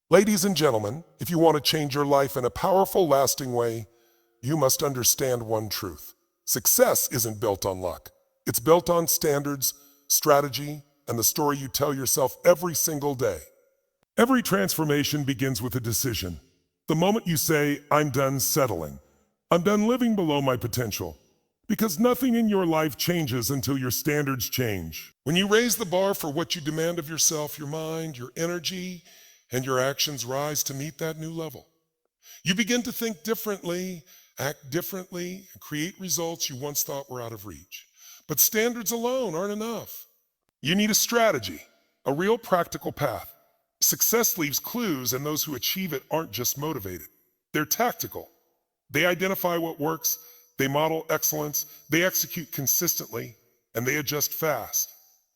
Ladies and gentlemen, if you want to change your life in a powerful, lasting way, you must understand one truth. Success isn't built on luck. It's built on standards, strategy, and the story you tell yourself every single day. Every transformation begins with a decision. The moment you say, "I'm done settling. I'm done living below my potential." Because nothing in your life changes until your standards change. When you raise the bar for what you demand of yourself, your mind, your energy, and your actions rise to meet that new level. You begin to think differently, act differently, and create results you once thought were out of reach. But standards alone aren't enough. You need a strategy, a real practical path. Success leaves clues, and those who achieve it aren't just motivated. They're tactical. They identify what works, they model excellence, they execute consistently, and they adjust fast.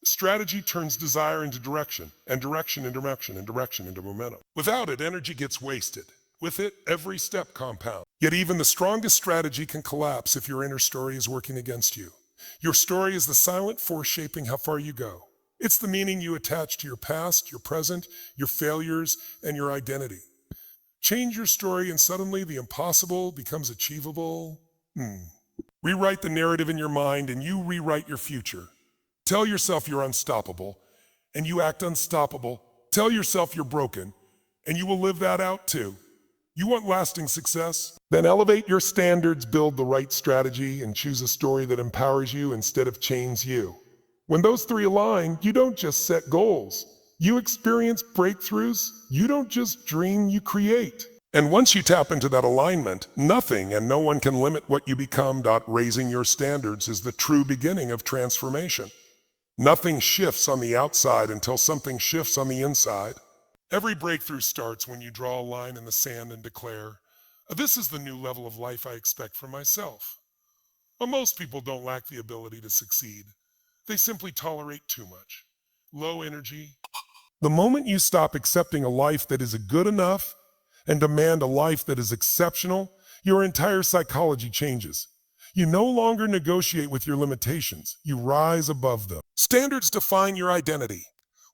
Strategy turns desire into direction, and direction into direction, and direction into momentum. Without it, energy gets wasted. With it, every step compounds. Yet even the strongest strategy can collapse if your inner story is working against you. Your story is the silent force shaping how far you go. It's the meaning you attach to your past, your present, your failures, and your identity. Change your story and suddenly the impossible becomes achievable. Rewrite the narrative in your mind and you rewrite your future. Tell yourself you're unstoppable, and you act unstoppable. Tell yourself you're broken, and you will live that out too. You want lasting success? Then elevate your standards, build the right strategy, and choose a story that empowers you instead of chains you. When those three align, you don't just set goals. You experience breakthroughs. You don't just dream, you create. And once you tap into that alignment, nothing and no one can limit what you become. Raising your standards is the true beginning of transformation. Nothing shifts on the outside until something shifts on the inside. Every breakthrough starts when you draw a line in the sand and declare, "This is the new level of life I expect for myself." Well, most people don't lack the ability to succeed. They simply tolerate too much. Low energy. The moment you stop accepting a life that is good enough and demand a life that is exceptional, your entire psychology changes. You no longer negotiate with your limitations. You rise above them. Standards define your identity.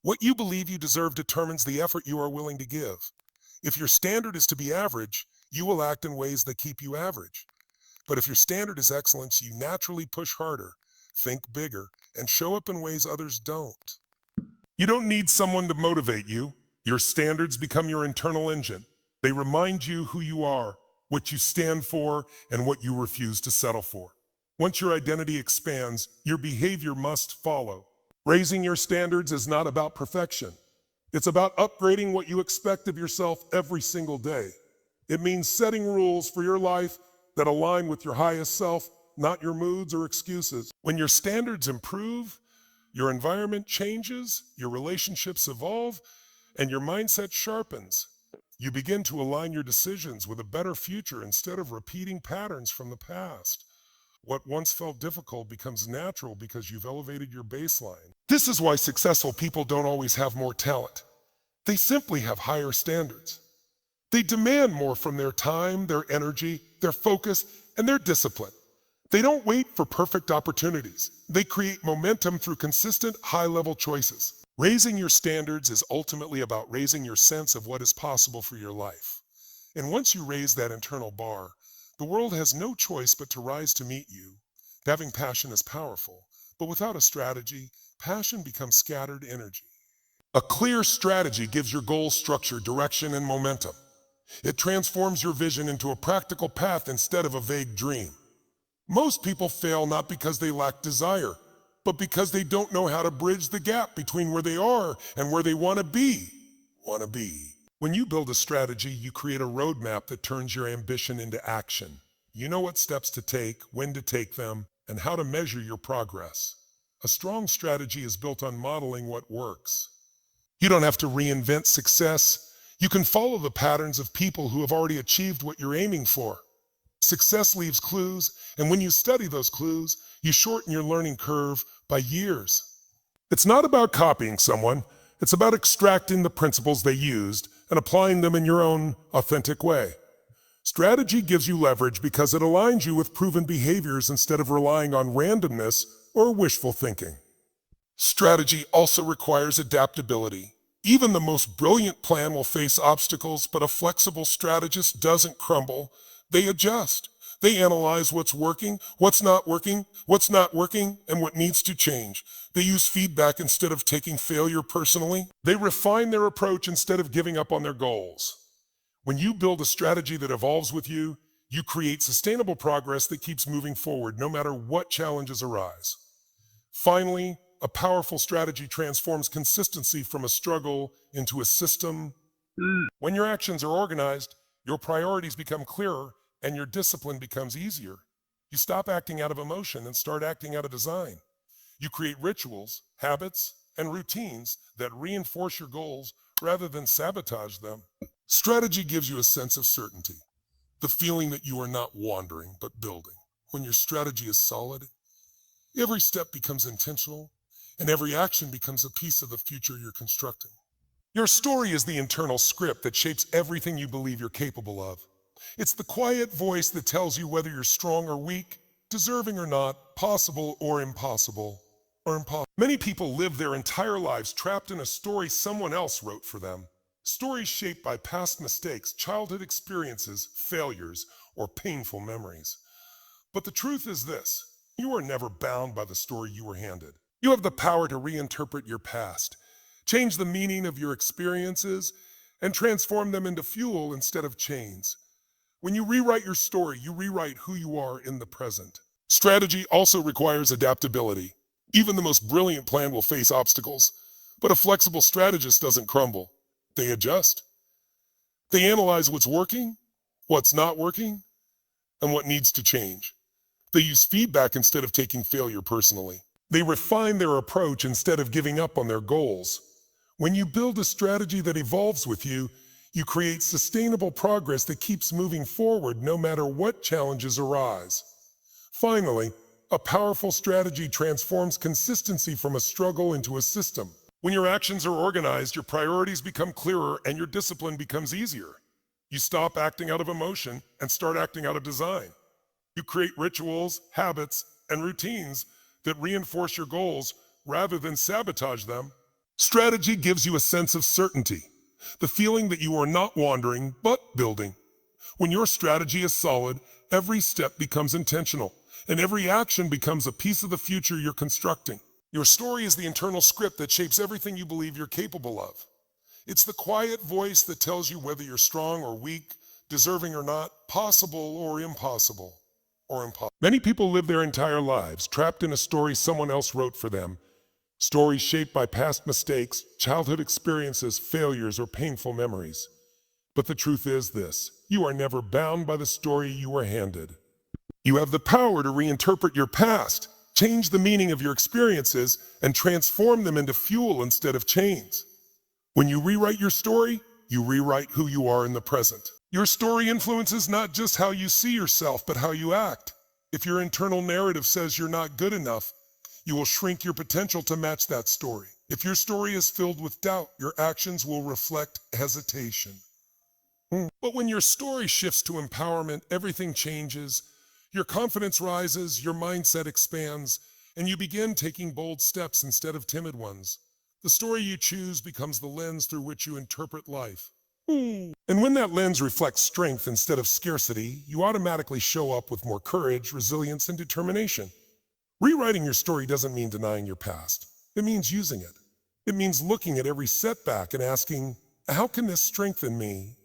What you believe you deserve determines the effort you are willing to give. If your standard is to be average, you will act in ways that keep you average. But if your standard is excellence, you naturally push harder, think bigger, and show up in ways others don't. You don't need someone to motivate you. Your standards become your internal engine. They remind you who you are, what you stand for, and what you refuse to settle for. Once your identity expands, your behavior must follow. Raising your standards is not about perfection. It's about upgrading what you expect of yourself every single day. It means setting rules for your life that align with your highest self, not your moods or excuses. When your standards improve, your environment changes, your relationships evolve, and your mindset sharpens. You begin to align your decisions with a better future instead of repeating patterns from the past. What once felt difficult becomes natural because you've elevated your baseline. This is why successful people don't always have more talent. They simply have higher standards. They demand more from their time, their energy, their focus, and their discipline. They don't wait for perfect opportunities. They create momentum through consistent, high-level choices. Raising your standards is ultimately about raising your sense of what is possible for your life. And once you raise that internal bar, the world has no choice but to rise to meet you. Having passion is powerful, but without a strategy, passion becomes scattered energy. A clear strategy gives your goals structure, direction, and momentum. It transforms your vision into a practical path instead of a vague dream. Most people fail not because they lack desire, but because they don't know how to bridge the gap between where they are and where they want to be. When you build a strategy, you create a roadmap that turns your ambition into action. You know what steps to take, when to take them, and how to measure your progress. A strong strategy is built on modeling what works. You don't have to reinvent success. You can follow the patterns of people who have already achieved what you're aiming for. Success leaves clues, and when you study those clues, you shorten your learning curve by years. It's not about copying someone. It's about extracting the principles they used and applying them in your own authentic way. Strategy gives you leverage because it aligns you with proven behaviors instead of relying on randomness or wishful thinking. Strategy also requires adaptability. Even the most brilliant plan will face obstacles, but a flexible strategist doesn't crumble. They adjust. They analyze what's working, what's not working, and what needs to change. They use feedback instead of taking failure personally. They refine their approach instead of giving up on their goals. When you build a strategy that evolves with you, you create sustainable progress that keeps moving forward no matter what challenges arise. Finally, a powerful strategy transforms consistency from a struggle into a system. When your actions are organized, your priorities become clearer and your discipline becomes easier. You stop acting out of emotion and start acting out of design. You create rituals, habits, and routines that reinforce your goals rather than sabotage them. Strategy gives you a sense of certainty, the feeling that you are not wandering but building. When your strategy is solid, every step becomes intentional, and every action becomes a piece of the future you're constructing. Your story is the internal script that shapes everything you believe you're capable of. It's the quiet voice that tells you whether you're strong or weak, deserving or not, possible or impossible. Many people live their entire lives trapped in a story someone else wrote for them. Stories shaped by past mistakes, childhood experiences, failures, or painful memories. But the truth is this: you are never bound by the story you were handed. You have the power to reinterpret your past, change the meaning of your experiences, and transform them into fuel instead of chains. When you rewrite your story, you rewrite who you are in the present. Strategy also requires adaptability. Even the most brilliant plan will face obstacles, but a flexible strategist doesn't crumble. They adjust. They analyze what's working, what's not working, and what needs to change. They use feedback instead of taking failure personally. They refine their approach instead of giving up on their goals. When you build a strategy that evolves with you, you create sustainable progress that keeps moving forward no matter what challenges arise. Finally, a powerful strategy transforms consistency from a struggle into a system. When your actions are organized, your priorities become clearer and your discipline becomes easier. You stop acting out of emotion and start acting out of design. You create rituals, habits, and routines that reinforce your goals rather than sabotage them. Strategy gives you a sense of certainty, the feeling that you are not wandering but building. When your strategy is solid, every step becomes intentional, and every action becomes a piece of the future you're constructing. Your story is the internal script that shapes everything you believe you're capable of. It's the quiet voice that tells you whether you're strong or weak, deserving or not, possible or impossible. Many people live their entire lives trapped in a story someone else wrote for them. Stories shaped by past mistakes, childhood experiences, failures, or painful memories. But the truth is this: you are never bound by the story you were handed. You have the power to reinterpret your past, change the meaning of your experiences, and transform them into fuel instead of chains. When you rewrite your story, you rewrite who you are in the present. Your story influences not just how you see yourself, but how you act. If your internal narrative says you're not good enough, you will shrink your potential to match that story. If your story is filled with doubt, your actions will reflect hesitation. But when your story shifts to empowerment, everything changes. Your confidence rises, your mindset expands, and you begin taking bold steps instead of timid ones. The story you choose becomes the lens through which you interpret life. And when that lens reflects strength instead of scarcity, you automatically show up with more courage, resilience, and determination. Rewriting your story doesn't mean denying your past. It means using it. It means looking at every setback and asking, how can this strengthen me?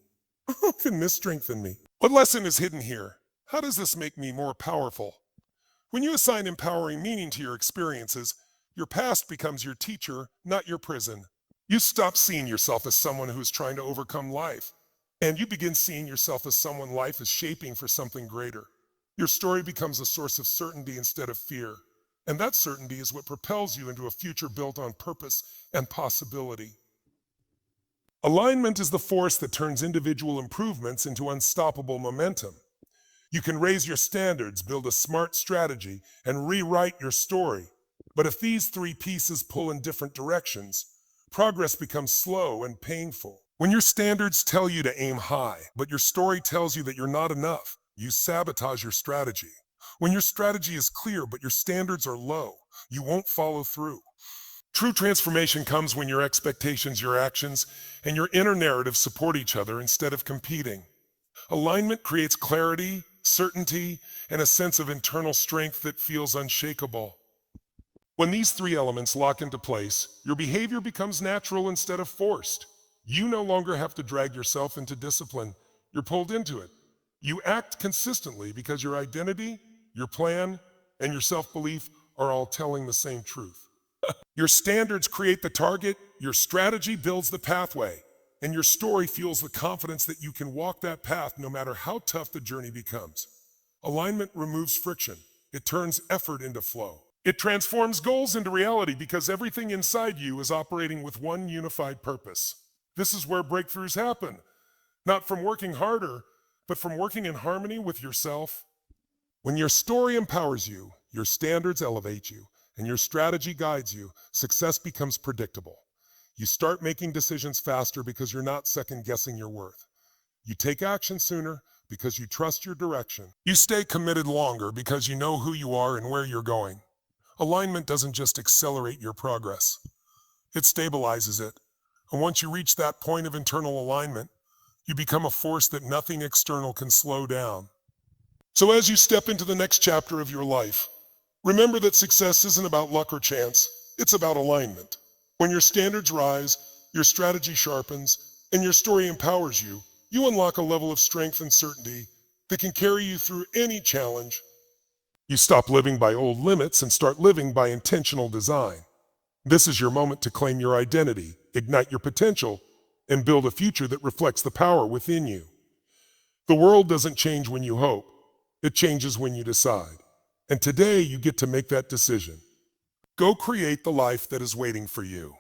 How can this strengthen me? What lesson is hidden here? How does this make me more powerful? When you assign empowering meaning to your experiences, your past becomes your teacher, not your prison. You stop seeing yourself as someone who is trying to overcome life, and you begin seeing yourself as someone life is shaping for something greater. Your story becomes a source of certainty instead of fear, and that certainty is what propels you into a future built on purpose and possibility. Alignment is the force that turns individual improvements into unstoppable momentum. You can raise your standards, build a smart strategy, and rewrite your story. But if these three pieces pull in different directions, progress becomes slow and painful. When your standards tell you to aim high, but your story tells you that you're not enough, you sabotage your strategy. When your strategy is clear, but your standards are low, you won't follow through. True transformation comes when your expectations, your actions, and your inner narrative support each other instead of competing. Alignment creates clarity, certainty, and a sense of internal strength that feels unshakable. When these three elements lock into place, your behavior becomes natural instead of forced. You no longer have to drag yourself into discipline. You're pulled into it. You act consistently because your identity, your plan, and your self-belief are all telling the same truth. Your standards create the target, your strategy builds the pathway, and your story fuels the confidence that you can walk that path no matter how tough the journey becomes. Alignment removes friction. It turns effort into flow. It transforms goals into reality because everything inside you is operating with one unified purpose. This is where breakthroughs happen, not from working harder, but from working in harmony with yourself. When your story empowers you, your standards elevate you, and your strategy guides you, success becomes predictable. You start making decisions faster because you're not second-guessing your worth. You take action sooner because you trust your direction. You stay committed longer because you know who you are and where you're going. Alignment doesn't just accelerate your progress, it stabilizes it. And once you reach that point of internal alignment, you become a force that nothing external can slow down. So as you step into the next chapter of your life, remember that success isn't about luck or chance, it's about alignment. When your standards rise, your strategy sharpens, and your story empowers you, you unlock a level of strength and certainty that can carry you through any challenge. You stop living by old limits and start living by intentional design. This is your moment to claim your identity, ignite your potential, and build a future that reflects the power within you. The world doesn't change when you hope, it changes when you decide. And today you get to make that decision. Go create the life that is waiting for you.